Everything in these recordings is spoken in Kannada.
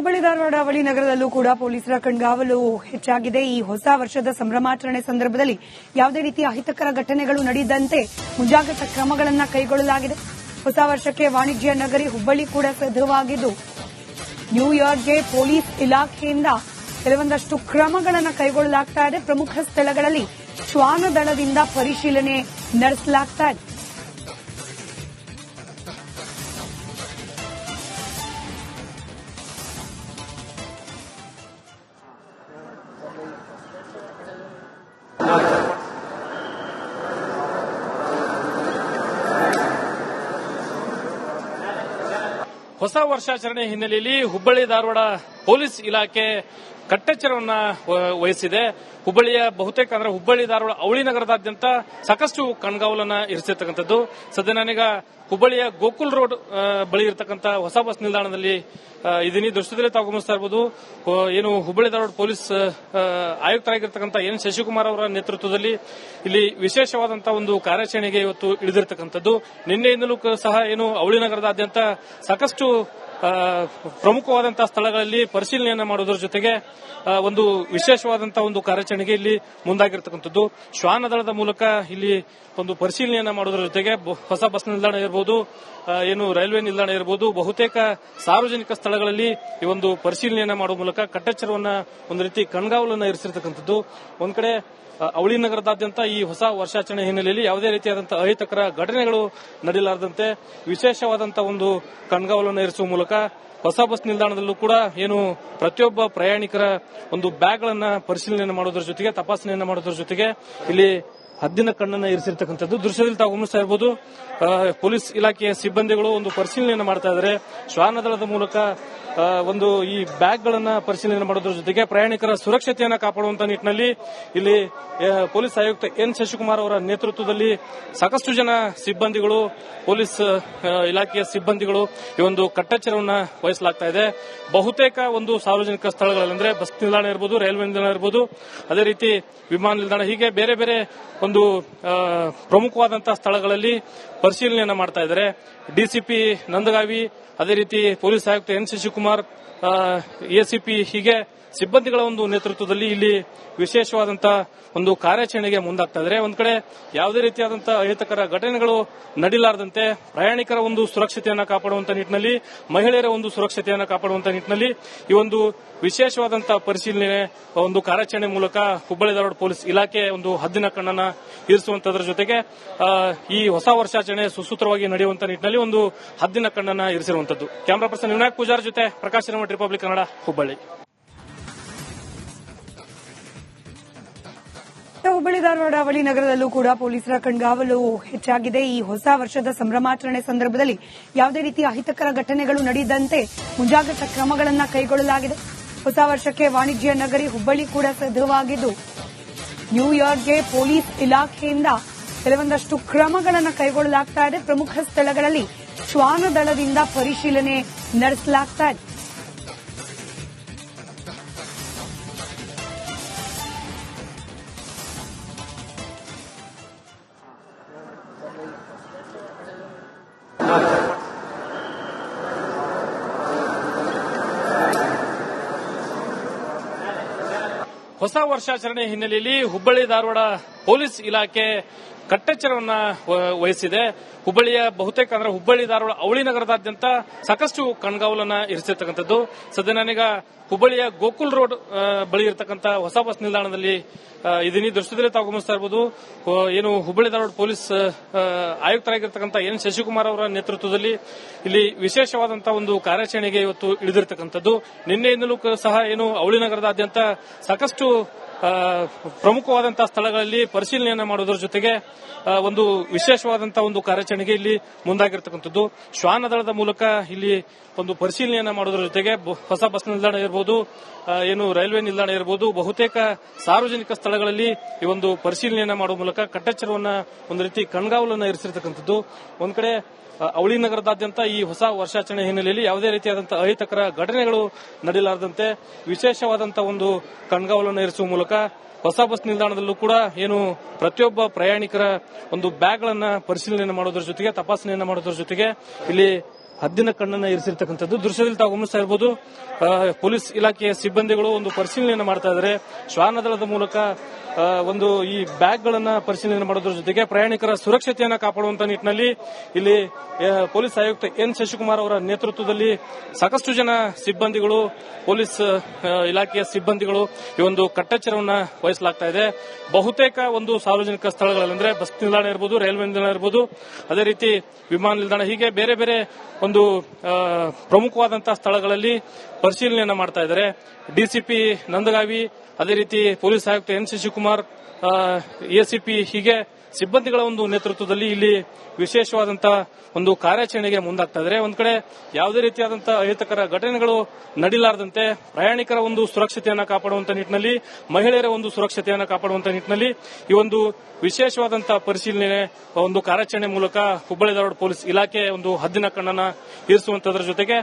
ಹುಬ್ಬಳ್ಳಿ ಧಾರವಾಡ ಅವಳಿ ನಗರದಲ್ಲೂ ಕೂಡ ಪೊಲೀಸರ ಕಣ್ಗಾವಲು ಹೆಚ್ಚಾಗಿದೆ. ಈ ಹೊಸ ವರ್ಷದ ಸಂಭ್ರಮಾಚರಣೆ ಸಂದರ್ಭದಲ್ಲಿ ಯಾವುದೇ ರೀತಿಯ ಅಹಿತಕರ ಘಟನೆಗಳು ನಡೆಯದಂತೆ ಮುಂಜಾಗ್ರತಾ ಕ್ರಮಗಳನ್ನು ಕೈಗೊಳ್ಳಲಾಗಿದೆ. ಹೊಸ ವರ್ಷಕ್ಕೆ ವಾಣಿಜ್ಯ ನಗರಿ ಹುಬ್ಬಳ್ಳಿ ಕೂಡ ಸಿದ್ಧವಾಗಿದ್ದು, ನ್ಯೂ ಇಯರ್ಗೆ ಪೊಲೀಸ್ ಇಲಾಖೆಯಿಂದ ಕೆಲವೊಂದಷ್ಟು ಕ್ರಮಗಳನ್ನು ಕೈಗೊಳ್ಳಲಾಗ್ತಾ ಇದೆ. ಪ್ರಮುಖ ಸ್ಥಳಗಳಲ್ಲಿ ಶ್ವಾನ ದಳದಿಂದ ಪರಿಶೀಲನೆ ನಡೆಸಲಾಗ್ತಾ ಇದೆ. ಹೊಸ ವರ್ಷಾಚರಣೆ ಹಿನ್ನೆಲೆಯಲ್ಲಿ ಹುಬ್ಬಳ್ಳಿ ಧಾರವಾಡ ಪೊಲೀಸ್ ಇಲಾಖೆ ಕಟ್ಟೆಚ್ಚರವನ್ನ ವಹಿಸಿದೆ. ಹುಬ್ಬಳ್ಳಿಯ ಬಹುತೇಕ ಅಂದ್ರೆ ಹುಬ್ಬಳ್ಳಿ ಧಾರವಾಡ ಅವಳಿ ನಗರದಾದ್ಯಂತ ಸಾಕಷ್ಟು ಕಣ್ಗಾವಲನ್ನ ಇರಿಸಿರ್ತಕ್ಕಂಥದ್ದು. ಸದ್ಯ ನಾನೀಗ ಹುಬ್ಬಳ್ಳಿಯ ಗೋಕುಲ್ ರೋಡ್ ಬಳಿ ಇರತಕ್ಕಂಥ ಹೊಸ ಬಸ್ ನಿಲ್ದಾಣದಲ್ಲಿ ಇದೀನಿ. ದೃಶ್ಯದಲ್ಲಿ ತಾವು ಗಮನಿಸ್ತಾ ಇರಬಹುದು, ಏನು ಹುಬ್ಬಳ್ಳಿ ಧಾರವಾಡ ಪೊಲೀಸ್ ಆಯುಕ್ತರಾಗಿರ್ತಕ್ಕಂಥ ಎನ್ ಶಶಿಕುಮಾರ್ ಅವರ ನೇತೃತ್ವದಲ್ಲಿ ಇಲ್ಲಿ ವಿಶೇಷವಾದಂತಹ ಒಂದು ಕಾರ್ಯಾಚರಣೆಗೆ ಇವತ್ತು ಇಳಿದಿರತಕ್ಕಂಥದ್ದು. ನಿನ್ನೆಯಿಂದಲೂ ಸಹ ಏನು ಅವಳಿ ನಗರದಾದ್ಯಂತ ಸಾಕಷ್ಟು ಪ್ರಮುಖವಾದಂತಹ ಸ್ಥಳಗಳಲ್ಲಿ ಪರಿಶೀಲನೆಯನ್ನ ಮಾಡುವುದರ ಜೊತೆಗೆ ಒಂದು ವಿಶೇಷವಾದಂತಹ ಒಂದು ಕಾರ್ಯಾಚರಣೆಗೆ ಇಲ್ಲಿ ಮುಂದಾಗಿರ್ತಕ್ಕಂಥದ್ದು. ಶ್ವಾನ ದಳದ ಮೂಲಕ ಇಲ್ಲಿ ಒಂದು ಪರಿಶೀಲನೆಯನ್ನ ಮಾಡುವುದರ ಜೊತೆಗೆ ಹೊಸ ಬಸ್ ನಿಲ್ದಾಣ ಇರಬಹುದು, ಏನು ರೈಲ್ವೆ ನಿಲ್ದಾಣ ಇರಬಹುದು, ಬಹುತೇಕ ಸಾರ್ವಜನಿಕ ಸ್ಥಳಗಳಲ್ಲಿ ಈ ಒಂದು ಪರಿಶೀಲನೆಯನ್ನ ಮಾಡುವ ಮೂಲಕ ಕಟ್ಟೆಚ್ಚರವನ್ನ ಒಂದು ರೀತಿ ಕಣ್ಗಾವಲನ್ನ ಇರಿಸಿರ್ತಕ್ಕಂಥದ್ದು. ಒಂದ್ ಕಡೆ ಅವಳಿ ನಗರದಾದ್ಯಂತ ಈ ಹೊಸ ವರ್ಷಾಚರಣೆ ಹಿನ್ನೆಲೆಯಲ್ಲಿ ಯಾವುದೇ ರೀತಿಯಾದಂತಹ ಅಹಿತಕರ ಘಟನೆಗಳು ನಡೆಯಲಾರದಂತೆ ವಿಶೇಷವಾದಂತಹ ಒಂದು ಕಣ್ಗಾವಲನ್ನು ಇರಿಸುವ ಮೂಲಕ ಹೊಸ ಬಸ್ ನಿಲ್ದಾಣದಲ್ಲೂ ಕೂಡ ಏನು ಪ್ರತಿಯೊಬ್ಬ ಪ್ರಯಾಣಿಕರ ಒಂದು ಬ್ಯಾಗ್ಗಳನ್ನ ಪರಿಶೀಲನೆ ಮಾಡೋದ್ರ ಜೊತೆಗೆ ತಪಾಸಣೆಯನ್ನ ಮಾಡೋದ್ರ ಜೊತೆಗೆ ಇಲ್ಲಿ ಹದ್ದಿನ ಕಣ್ಣನ್ನ ಇರಿಸಿರ್ತಕ್ಕಂಥದ್ದು. ದೃಶ್ಯದಲ್ಲಿ ತಾವು ಗಮನಿಸ್ತಾ ಇರಬಹುದು, ಪೊಲೀಸ್ ಇಲಾಖೆಯ ಸಿಬ್ಬಂದಿಗಳು ಒಂದು ಪರಿಶೀಲನೆಯನ್ನು ಮಾಡ್ತಾ ಇದ್ದಾರೆ. ಶ್ವಾನ ದಳದ ಮೂಲಕ ಒಂದು ಈ ಬ್ಯಾಗ್ಗಳನ್ನ ಪರಿಶೀಲನೆ ಮಾಡೋದ್ರ ಜೊತೆಗೆ ಪ್ರಯಾಣಿಕರ ಸುರಕ್ಷತೆಯನ್ನ ಕಾಪಾಡುವಂತಹ ನಿಟ್ಟಿನಲ್ಲಿ ಇಲ್ಲಿ ಪೊಲೀಸ್ ಆಯುಕ್ತ ಎನ್ ಶಶಿಕುಮಾರ್ ಅವರ ನೇತೃತ್ವದಲ್ಲಿ ಸಾಕಷ್ಟು ಜನ ಸಿಬ್ಬಂದಿಗಳು, ಪೊಲೀಸ್ ಇಲಾಖೆಯ ಸಿಬ್ಬಂದಿಗಳು ಈ ಒಂದು ಕಟ್ಟೆಚ್ಚರವನ್ನ ವಹಿಸಲಾಗ್ತಾ ಇದೆ. ಬಹುತೇಕ ಒಂದು ಸಾರ್ವಜನಿಕ ಸ್ಥಳಗಳಂದ್ರೆ ಬಸ್ ನಿಲ್ದಾಣ ಇರಬಹುದು, ರೈಲ್ವೆ ನಿಲ್ದಾಣ ಇರಬಹುದು, ಅದೇ ರೀತಿ ವಿಮಾನ ನಿಲ್ದಾಣ, ಹೀಗೆ ಬೇರೆ ಬೇರೆ ಒಂದು ಪ್ರಮುಖವಾದಂತಹ ಸ್ಥಳಗಳಲ್ಲಿ ಪರಿಶೀಲನೆಯನ್ನ ಮಾಡ್ತಾ ಇದ್ದಾರೆ. ಡಿಸಿಪಿ ನಂದಗಾವಿ, ಅದೇ ರೀತಿ ಪೊಲೀಸ್ ಆಯುಕ್ತ ಎನ್ ಶಶಿಕುಮಾರ್, ಎಸಿಪಿ, ಹೀಗೆ ಸಿಬ್ಬಂದಿಗಳ ಒಂದು ನೇತೃತ್ವದಲ್ಲಿ ಇಲ್ಲಿ ವಿಶೇಷವಾದಂತಹ ಒಂದು ಕಾರ್ಯಾಚರಣೆಗೆ ಮುಂದಾಗ್ತಾ ಇದ್ದಾರೆ. ಒಂದ್ ಕಡೆ ಯಾವುದೇ ರೀತಿಯಾದಂತಹ ಅಹಿತಕರ ಘಟನೆಗಳು ನಡೀಲಾರದಂತೆ ಪ್ರಯಾಣಿಕರ ಒಂದು ಸುರಕ್ಷತೆಯನ್ನ ಕಾಪಾಡುವಂತಹ ನಿಟ್ಟಿನಲ್ಲಿ, ಮಹಿಳೆಯರ ಒಂದು ಸುರಕ್ಷತೆಯನ್ನ ಕಾಪಾಡುವಂತಹ ನಿಟ್ಟಿನಲ್ಲಿ ಈ ಒಂದು ವಿಶೇಷವಾದಂತಹ ಪರಿಶೀಲನೆ ಒಂದು ಕಾರ್ಯಾಚರಣೆ ಮೂಲಕ ಹುಬ್ಬಳ್ಳಿ ಧಾರವಾಡ ಪೊಲೀಸ್ ಇಲಾಖೆ ಒಂದು ಹದ್ದಿನ ಕಣ್ಣನ್ನ ಇರಿಸುವಂತದ್ರ ಜೊತೆಗೆ ಈ ಹೊಸ ವರ್ಷಾಚರಣೆ ಸುಸೂತ್ರವಾಗಿ ನಡೆಯುವಂತಹ ನಿಟ್ಟಿನಲ್ಲಿ ಒಂದು ಹದ್ದಿನ ಕಣ್ಣನ್ನ ಇರಿಸಿರುವಂತದ್ದು. ಕ್ಯಾಮರಾ ಪರ್ಸನ್ ವಿನಾಯಕ್ ಪೂಜಾರ್ ಜೊತೆ ಪ್ರಕಾಶ್ ಹಿರೇಮಠ, ರಿಪಬ್ಲಿಕ್ ಕನ್ನಡ, ಹುಬ್ಬಳ್ಳಿ. ಹುಬ್ಬಳ್ಳಿ ಧಾರವಾಡ ಅವಳಿ ನಗರದಲ್ಲೂ ಕೂಡ ಪೊಲೀಸರ ಕಣ್ಗಾವಲು ಹೆಚ್ಚಾಗಿದೆ. ಈ ಹೊಸ ವರ್ಷದ ಸಂಭ್ರಮಾಚರಣೆ ಸಂದರ್ಭದಲ್ಲಿ ಯಾವುದೇ ರೀತಿಯ ಅಹಿತಕರ ಘಟನೆಗಳು ನಡೆಯದಂತೆ ಮುಂಜಾಗ್ರತಾ ಕ್ರಮಗಳನ್ನು ಕೈಗೊಳ್ಳಲಾಗಿದೆ. ಹೊಸ ವರ್ಷಕ್ಕೆ ವಾಣಿಜ್ಯ ನಗರಿ ಹುಬ್ಬಳ್ಳಿ ಕೂಡ ಸಿದ್ಧವಾಗಿದ್ದು, ನ್ಯೂ ಇಯರ್ಗೆ ಪೊಲೀಸ್ ಇಲಾಖೆಯಿಂದ ಕೆಲವೊಂದಷ್ಟು ಕ್ರಮಗಳನ್ನು ಕೈಗೊಳ್ಳಲಾಗ್ತಾ ಇದೆ. ಪ್ರಮುಖ ಸ್ಥಳಗಳಲ್ಲಿ ಶ್ವಾನ ದಳದಿಂದ ಪರಿಶೀಲನೆ ನಡೆಸಲಾಗ್ತಾ ಇದೆ. ಹೊಸ ವರ್ಷಾಚರಣೆ ಹಿನ್ನೆಲೆಯಲ್ಲಿ ಹುಬ್ಬಳ್ಳಿ ಧಾರವಾಡ ಪೊಲೀಸ್ ಇಲಾಖೆ ಕಟ್ಟೆಚ್ಚರವನ್ನ ವಹಿಸಿದೆ. ಹುಬ್ಬಳ್ಳಿಯ ಬಹುತೇಕ ಅಂದ್ರೆ ಹುಬ್ಬಳ್ಳಿ ಧಾರವಾಡ ಅವಳಿ ನಗರದಾದ್ಯಂತ ಸಾಕಷ್ಟು ಕಣ್ಗಾವಲನ್ನ ಇರಿಸಿರ್ತಕ್ಕಂಥದ್ದು. ಸದ್ಯ ನಾನೀಗ ಹುಬ್ಬಳ್ಳಿಯ ಗೋಕುಲ್ ರೋಡ್ ಬಳಿ ಇರತಕ್ಕಂಥ ಹೊಸ ಬಸ್ ನಿಲ್ದಾಣದಲ್ಲಿ ಇದೀನಿ. ದೃಶ್ಯದಲ್ಲಿ ತಾವು ಗಮನಿಸ್ತಾ ಇರಬಹುದು, ಏನು ಹುಬ್ಬಳ್ಳಿ ಧಾರವಾಡ ಪೊಲೀಸ್ ಆಯುಕ್ತರಾಗಿರ್ತಕ್ಕಂಥ ಎನ್ ಶಶಿಕುಮಾರ್ ಅವರ ನೇತೃತ್ವದಲ್ಲಿ ಇಲ್ಲಿ ವಿಶೇಷವಾದಂತಹ ಒಂದು ಕಾರ್ಯಾಚರಣೆಗೆ ಇವತ್ತು ಇಳಿದಿರತಕ್ಕಂಥದ್ದು. ನಿನ್ನೆಯಿಂದಲೂ ಸಹ ಏನು ಅವಳಿ ನಗರದಾದ್ಯಂತ ಸಾಕಷ್ಟು ಪ್ರಮುಖವಾದಂತಹ ಸ್ಥಳಗಳಲ್ಲಿ ಪರಿಶೀಲನೆಯನ್ನ ಮಾಡುವುದರ ಜೊತೆಗೆ ಒಂದು ವಿಶೇಷವಾದಂತಹ ಒಂದು ಕಾರ್ಯಾಚರಣೆಗೆ ಇಲ್ಲಿ ಮುಂದಾಗಿರ್ತಕ್ಕಂಥದ್ದು. ಶ್ವಾನ ದಳದ ಮೂಲಕ ಇಲ್ಲಿ ಒಂದು ಪರಿಶೀಲನೆಯನ್ನ ಮಾಡುವುದರ ಜೊತೆಗೆ ಹೊಸ ಬಸ್ ನಿಲ್ದಾಣ ಇರಬಹುದು, ಏನು ರೈಲ್ವೆ ನಿಲ್ದಾಣ ಇರಬಹುದು, ಬಹುತೇಕ ಸಾರ್ವಜನಿಕ ಸ್ಥಳಗಳಲ್ಲಿ ಈ ಒಂದು ಪರಿಶೀಲನೆಯನ್ನ ಮಾಡುವ ಮೂಲಕ ಕಟ್ಟೆಚ್ಚರವನ್ನ ಒಂದು ರೀತಿ ಕಣ್ಗಾವಲನ್ನ ಇರಿಸಿರ್ತಕ್ಕಂಥದ್ದು. ಒಂದ್ ಕಡೆ ಅವಳಿ ನಗರದಾದ್ಯಂತ ಈ ಹೊಸ ವರ್ಷಾಚರಣೆ ಹಿನ್ನೆಲೆಯಲ್ಲಿ ಯಾವುದೇ ರೀತಿಯಾದಂತಹ ಅಹಿತಕರ ಘಟನೆಗಳು ನಡೆಯಲಾರದಂತೆ ವಿಶೇಷವಾದಂತಹ ಒಂದು ಕಣ್ಗಾವಲನ್ನು ಇರಿಸುವ ಮೂಲಕ ಹೊಸ ಬಸ್ ನಿಲ್ದಾಣದಲ್ಲೂ ಕೂಡ ಏನು ಪ್ರತಿಯೊಬ್ಬ ಪ್ರಯಾಣಿಕರ ಒಂದು ಬ್ಯಾಗ್ಗಳನ್ನ ಪರಿಶೀಲನೆ ಮಾಡೋದ್ರ ಜೊತೆಗೆ ತಪಾಸಣೆಯನ್ನ ಮಾಡೋದ್ರ ಜೊತೆಗೆ ಇಲ್ಲಿ ಹದ್ದಿನ ಕಣ್ಣನ್ನ ಇರಿಸಿರ್ತಕ್ಕಂಥದ್ದು ದೃಶ್ಯದಲ್ಲಿ ತಾವು ಗಮನಿಸ್ತಾ ಇರಬಹುದು. ಪೊಲೀಸ್ ಇಲಾಖೆಯ ಸಿಬ್ಬಂದಿಗಳು ಒಂದು ಪರಿಶೀಲನೆಯನ್ನು ಮಾಡ್ತಾ ಇದ್ದಾರೆ. ಶ್ವಾನದಳದ ಮೂಲಕ ಒಂದು ಈ ಬ್ಯಾಗ್ ಗಳನ್ನ ಪರಿಶೀಲನೆ ಮಾಡೋದ್ರ ಜೊತೆಗೆ ಪ್ರಯಾಣಿಕರ ಸುರಕ್ಷತೆಯನ್ನು ಕಾಪಾಡುವಂತ ನಿಟ್ಟಿನಲ್ಲಿ ಇಲ್ಲಿ ಪೊಲೀಸ್ ಆಯುಕ್ತ ಎನ್ ಶಶಿಕುಮಾರ್ ಅವರ ನೇತೃತ್ವದಲ್ಲಿ ಸಾಕಷ್ಟು ಜನ ಸಿಬ್ಬಂದಿಗಳು, ಪೊಲೀಸ್ ಇಲಾಖೆಯ ಸಿಬ್ಬಂದಿಗಳು ಈ ಒಂದು ಕಟ್ಟೆಚ್ಚರವನ್ನ ವಹಿಸಲಾಗ್ತಾ ಇದೆ. ಬಹುತೇಕ ಒಂದು ಸಾರ್ವಜನಿಕ ಸ್ಥಳಗಳಲ್ಲಿ ಅಂದ್ರೆ ಬಸ್ ನಿಲ್ದಾಣ ಇರಬಹುದು, ರೈಲ್ವೆ ನಿಲ್ದಾಣ ಇರಬಹುದು, ಅದೇ ರೀತಿ ವಿಮಾನ ನಿಲ್ದಾಣ, ಹೀಗೆ ಬೇರೆ ಬೇರೆ ಒಂದು ಪ್ರಮುಖವಾದಂತಹ ಸ್ಥಳಗಳಲ್ಲಿ ಪರಿಶೀಲನೆಯನ್ನ ಮಾಡ್ತಾ ಇದ್ದಾರೆ. ಡಿಸಿಪಿ ನಂದಗಾವಿ, ಅದೇ ರೀತಿ ಪೊಲೀಸ್ ಆಯುಕ್ತ ಎನ್ ಶಶಿಕುಮಾರ್, ಎಸಿಪಿ, ಹೀಗೆ ಸಿಬ್ಬಂದಿಗಳ ಒಂದು ನೇತೃತ್ವದಲ್ಲಿ ಇಲ್ಲಿ ವಿಶೇಷವಾದಂತಹ ಒಂದು ಕಾರ್ಯಾಚರಣೆಗೆ ಮುಂದಾಗ್ತಾ ಇದ್ದಾರೆ. ಒಂದ್ ಕಡೆ ಯಾವುದೇ ರೀತಿಯಾದಂತಹ ಅಹಿತಕರ ಘಟನೆಗಳು ನಡೀಲಾರದಂತೆ ಪ್ರಯಾಣಿಕರ ಒಂದು ಸುರಕ್ಷತೆಯನ್ನು ಕಾಪಾಡುವಂತ ನಿಟ್ಟಿನಲ್ಲಿ, ಮಹಿಳೆಯರ ಒಂದು ಸುರಕ್ಷತೆಯನ್ನು ಕಾಪಾಡುವಂತ ನಿಟ್ಟಿನಲ್ಲಿ ಈ ಒಂದು ವಿಶೇಷವಾದಂತಹ ಪರಿಶೀಲನೆ ಒಂದು ಕಾರ್ಯಾಚರಣೆ ಮೂಲಕ ಹುಬ್ಬಳ್ಳಿ ಧಾರವಾಡ ಪೊಲೀಸ್ ಇಲಾಖೆ ಒಂದು ಹದ್ದಿನ ಕಣ್ಣನ್ನ ಇರಿಸುವಂತದ್ರ ಜೊತೆಗೆ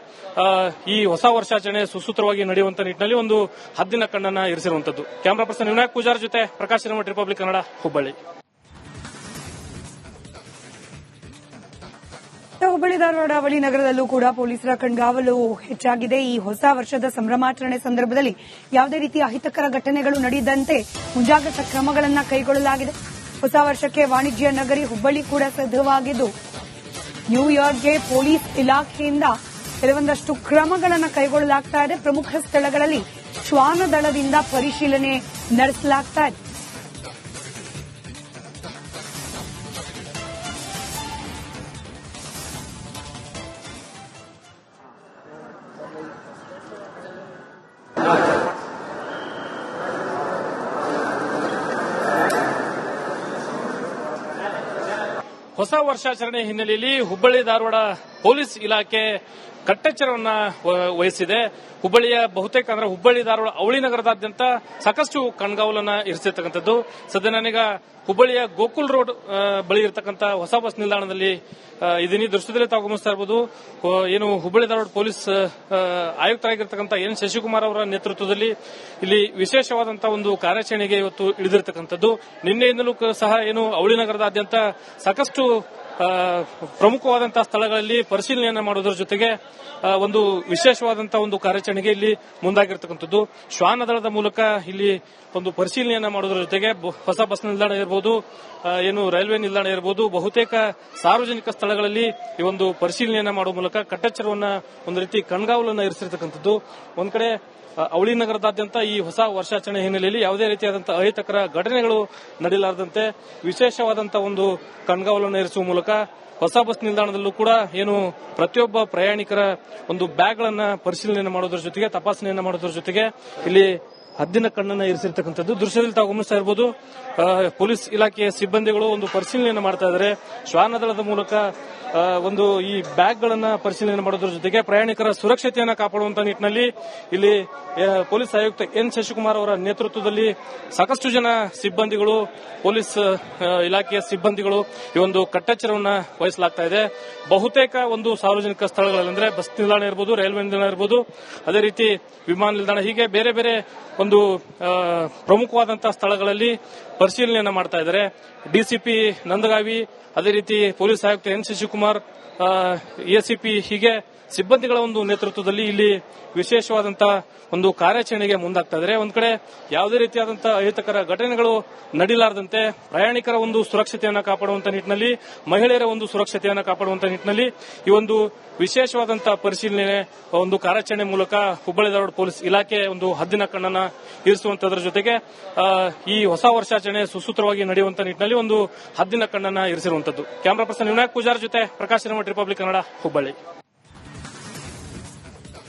ಈ ಹೊಸ ವರ್ಷಾಚರಣೆ ಸುಸೂತ್ರವಾಗಿ ನಡೆಯುವಂತ ನಿಟ್ಟಿನಲ್ಲಿ ಒಂದು ಹದ್ದಿನ ಕಣ್ಣನ್ನ ಇರಿಸಿರುವಂತದ್ದು. ಕ್ಯಾಮರಾ ಪರ್ಸನ್ ವಿನಾಯಕ್ ಪೂಜಾರ್ ಜೊತೆ ಪ್ರಕಾಶ್ ಹಿರೇಮಠ, ರಿಪಬ್ಲಿಕ್ ಕನ್ನಡ, ಹುಬ್ಬಳ್ಳಿ. ಹುಬ್ಬಳ್ಳಿ ಧಾರವಾಡ ಅವಳಿ ನಗರದಲ್ಲೂ ಕೂಡ ಪೊಲೀಸರ ಕಣ್ಗಾವಲು ಹೆಚ್ಚಾಗಿದೆ. ಈ ಹೊಸ ವರ್ಷದ ಸಂಭ್ರಮಾಚರಣೆ ಸಂದರ್ಭದಲ್ಲಿ ಯಾವುದೇ ರೀತಿಯ ಅಹಿತಕರ ಘಟನೆಗಳು ನಡೆಯದಂತೆ ಮುಂಜಾಗ್ರತಾ ಕ್ರಮಗಳನ್ನು ಕೈಗೊಳ್ಳಲಾಗಿದೆ. ಹೊಸ ವರ್ಷಕ್ಕೆ ವಾಣಿಜ್ಯ ನಗರಿ ಹುಬ್ಬಳ್ಳಿ ಕೂಡ ಸಿದ್ದವಾಗಿದ್ದು, ನ್ಯೂ ಇಯರ್ಗೆ ಪೊಲೀಸ್ ಇಲಾಖೆಯಿಂದ ಕೆಲವೊಂದಷ್ಟು ಕ್ರಮಗಳನ್ನು ಕೈಗೊಳ್ಳಲಾಗ್ತಾ ಇದೆ. ಪ್ರಮುಖ ಸ್ಥಳಗಳಲ್ಲಿ ಶ್ವಾನದಳದಿಂದ ಪರಿಶೀಲನೆ ನಡೆಸಲಾಗ್ತಾ ಇದೆ. ಹೊಸ ವರ್ಷಾಚರಣೆ ಹಿನ್ನೆಲೆಯಲ್ಲಿ ಹುಬ್ಬಳ್ಳಿ ಧಾರವಾಡ ಪೊಲೀಸ್ ಇಲಾಖೆ ಕಟ್ಟೆಚ್ಚರವನ್ನ ವಹಿಸಿದೆ. ಹುಬ್ಬಳ್ಳಿಯ ಬಹುತೇಕ ಅಂದ್ರೆ ಹುಬ್ಬಳ್ಳಿ ಧಾರವಾಡ ಅವಳಿ ನಗರದಾದ್ಯಂತ ಸಾಕಷ್ಟು ಕಣ್ಗಾವಲನ್ನ ಇರಿಸಿರ್ತಕ್ಕಂಥದ್ದು. ಸದ್ಯ ನಾನೀಗ ಹುಬ್ಬಳ್ಳಿಯ ಗೋಕುಲ್ ರೋಡ್ ಬಳಿ ಇರತಕ್ಕಂಥ ಹೊಸ ಬಸ್ ನಿಲ್ದಾಣದಲ್ಲಿ ಇದೀನಿ. ದೃಶ್ಯದಲ್ಲಿ ತಾವು ಗಮನಿಸ್ತಾ ಇರಬಹುದು, ಏನು ಹುಬ್ಬಳ್ಳಿ ಧಾರವಾಡ ಪೊಲೀಸ್ ಆಯುಕ್ತರಾಗಿರ್ತಕ್ಕಂಥ ಎನ್ ಶಶಿಕುಮಾರ್ ಅವರ ನೇತೃತ್ವದಲ್ಲಿ ಇಲ್ಲಿ ವಿಶೇಷವಾದಂತಹ ಒಂದು ಕಾರ್ಯಾಚರಣೆಗೆ ಇವತ್ತು ಇಳಿದಿರತಕ್ಕಂಥದ್ದು. ನಿನ್ನೆಯಿಂದಲೂ ಸಹ ಏನು ಅವಳಿ ನಗರದಾದ್ಯಂತ ಸಾಕಷ್ಟು ಪ್ರಮುಖವಾದಂತಹ ಸ್ಥಳಗಳಲ್ಲಿ ಪರಿಶೀಲನೆಯನ್ನ ಮಾಡುವುದರ ಜೊತೆಗೆ ಒಂದು ವಿಶೇಷವಾದಂತಹ ಒಂದು ಕಾರ್ಯಾಚರಣೆಗೆ ಇಲ್ಲಿ ಮುಂದಾಗಿರ್ತಕ್ಕಂಥದ್ದು. ಶ್ವಾನದಳದ ಮೂಲಕ ಇಲ್ಲಿ ಒಂದು ಪರಿಶೀಲನೆಯನ್ನ ಮಾಡುವುದರ ಜೊತೆಗೆ ಹೊಸ ಬಸ್ ನಿಲ್ದಾಣ ಇರಬಹುದು, ಏನು ರೈಲ್ವೆ ನಿಲ್ದಾಣ ಇರಬಹುದು, ಬಹುತೇಕ ಸಾರ್ವಜನಿಕ ಸ್ಥಳಗಳಲ್ಲಿ ಈ ಒಂದು ಪರಿಶೀಲನೆಯನ್ನ ಮಾಡುವ ಮೂಲಕ ಕಟ್ಟೆಚ್ಚರವನ್ನ ಒಂದು ರೀತಿ ಕಣ್ಗಾವಲನ್ನ ಇರಿಸಿರ್ತಕ್ಕಂಥದ್ದು. ಒಂದ್ ಕಡೆ ಅವಳಿ ನಗರದಾದ್ಯಂತ ಈ ಹೊಸ ವರ್ಷಾಚರಣೆ ಹಿನ್ನೆಲೆಯಲ್ಲಿ ಯಾವುದೇ ರೀತಿಯಾದಂತಹ ಅಹಿತಕರ ಘಟನೆಗಳು ನಡೀಲಾರದಂತೆ ವಿಶೇಷವಾದಂತಹ ಒಂದು ಕಣ್ಗಾವಲನ್ನು ಇರಿಸುವ ಮೂಲಕ ಹೊಸ ಬಸ್ ನಿಲ್ದಾಣದಲ್ಲೂ ಕೂಡ ಏನು ಪ್ರತಿಯೊಬ್ಬ ಪ್ರಯಾಣಿಕರ ಒಂದು ಬ್ಯಾಗ್ ಗಳನ್ನ ಪರಿಶೀಲನೆ ಮಾಡೋದ್ರ ಜೊತೆಗೆ ತಪಾಸಣೆಯನ್ನ ಮಾಡೋದ್ರ ಜೊತೆಗೆ ಇಲ್ಲಿ ಹದ್ದಿನ ಕಣ್ಣನ್ನ ಇರಿಸಿರ್ತಕ್ಕಂಥದ್ದು. ದೃಶ್ಯದಲ್ಲಿ ತಾವು ಗಮನಿಸ್ತಾ ಇರಬಹುದು, ಪೊಲೀಸ್ ಇಲಾಖೆಯ ಸಿಬ್ಬಂದಿಗಳು ಒಂದು ಪರಿಶೀಲನೆಯನ್ನು ಮಾಡ್ತಾ ಇದ್ದಾರೆ. ಶ್ವಾನದಳದ ಮೂಲಕ ಒಂದು ಈ ಬ್ಯಾಗ್ ಗಳನ್ನ ಪರಿಶೀಲನೆ ಮಾಡೋದ್ರ ಜೊತೆಗೆ ಪ್ರಯಾಣಿಕರ ಸುರಕ್ಷತೆಯನ್ನು ಕಾಪಾಡುವಂತ ನಿಟ್ಟಿನಲ್ಲಿ ಇಲ್ಲಿ ಪೊಲೀಸ್ ಆಯುಕ್ತ ಎನ್ ಶಶಿಕುಮಾರ್ ಅವರ ನೇತೃತ್ವದಲ್ಲಿ ಸಾಕಷ್ಟು ಜನ ಸಿಬ್ಬಂದಿಗಳು, ಪೊಲೀಸ್ ಇಲಾಖೆಯ ಸಿಬ್ಬಂದಿಗಳು ಈ ಒಂದು ಕಟ್ಟೆಚ್ಚರವನ್ನ ವಹಿಸಲಾಗ್ತಾ ಇದೆ. ಬಹುತೇಕ ಒಂದು ಸಾರ್ವಜನಿಕ ಸ್ಥಳಗಳಲ್ಲಿ ಅಂದ್ರೆ ಬಸ್ ನಿಲ್ದಾಣ ಇರಬಹುದು, ರೈಲ್ವೆ ನಿಲ್ದಾಣ ಇರಬಹುದು, ಅದೇ ರೀತಿ ವಿಮಾನ ನಿಲ್ದಾಣ, ಹೀಗೆ ಬೇರೆ ಬೇರೆ ಒಂದು ಪ್ರಮುಖವಾದಂತಹ ಸ್ಥಳಗಳಲ್ಲಿ ಪರಿಶೀಲನೆಯನ್ನ ಮಾಡ್ತಾ ಇದ್ದಾರೆ. ಡಿಸಿಪಿ ನಂದಗಾವಿ, ಅದೇ ರೀತಿ ಪೊಲೀಸ್ ಆಯುಕ್ತ ಎನ್ ಶಶಿಕುಮಾರ್, ಎಸಿಪಿ, ಹೀಗೆ ಸಿಬ್ಬಂದಿಗಳ ಒಂದು ನೇತೃತ್ವದಲ್ಲಿ ಇಲ್ಲಿ ವಿಶೇಷವಾದಂತಹ ಒಂದು ಕಾರ್ಯಾಚರಣೆಗೆ ಮುಂದಾಗ್ತಾ ಇದ್ದಾರೆ. ಒಂದ್ ಕಡೆ ಯಾವುದೇ ರೀತಿಯಾದಂತಹ ಅಹಿತಕರ ಘಟನೆಗಳು ನಡೀಲಾರದಂತೆ ಪ್ರಯಾಣಿಕರ ಒಂದು ಸುರಕ್ಷತೆಯನ್ನು ಕಾಪಾಡುವಂತ ನಿಟ್ಟಿನಲ್ಲಿ, ಮಹಿಳೆಯರ ಒಂದು ಸುರಕ್ಷತೆಯನ್ನು ಕಾಪಾಡುವಂತ ನಿಟ್ಟಿನಲ್ಲಿ ಈ ಒಂದು ವಿಶೇಷವಾದಂತಹ ಪರಿಶೀಲನೆ ಒಂದು ಕಾರ್ಯಾಚರಣೆ ಮೂಲಕ ಹುಬ್ಬಳ್ಳಿ ಧಾರವಾಡ ಪೊಲೀಸ್ ಇಲಾಖೆ ಒಂದು ಹದ್ದಿನ ಕಣ್ಣನ್ನ ಇರಿಸುವಂತದ್ರ ಜೊತೆಗೆ ಈ ಹೊಸ ವರ್ಷಾಚರಣೆ ಸುಸೂತ್ರವಾಗಿ ನಡೆಯುವಂತ ನಿಟ್ಟಿನಲ್ಲಿ ಒಂದು ಹದ್ದಿನ ಕಣ್ಣನ್ನ ಇರಿಸಿರುವಂತದ್ದು. ಕ್ಯಾಮರಾ ಪರ್ಸನ್ ವಿನಾಯಕ್ ಪೂಜಾರ್ ಜೊತೆ ಪ್ರಕಾಶ್ ಹಿರೇಮಠ, ರಿಪಬ್ಲಿಕ್ ಕನ್ನಡ, ಹುಬ್ಬಳ್ಳಿ.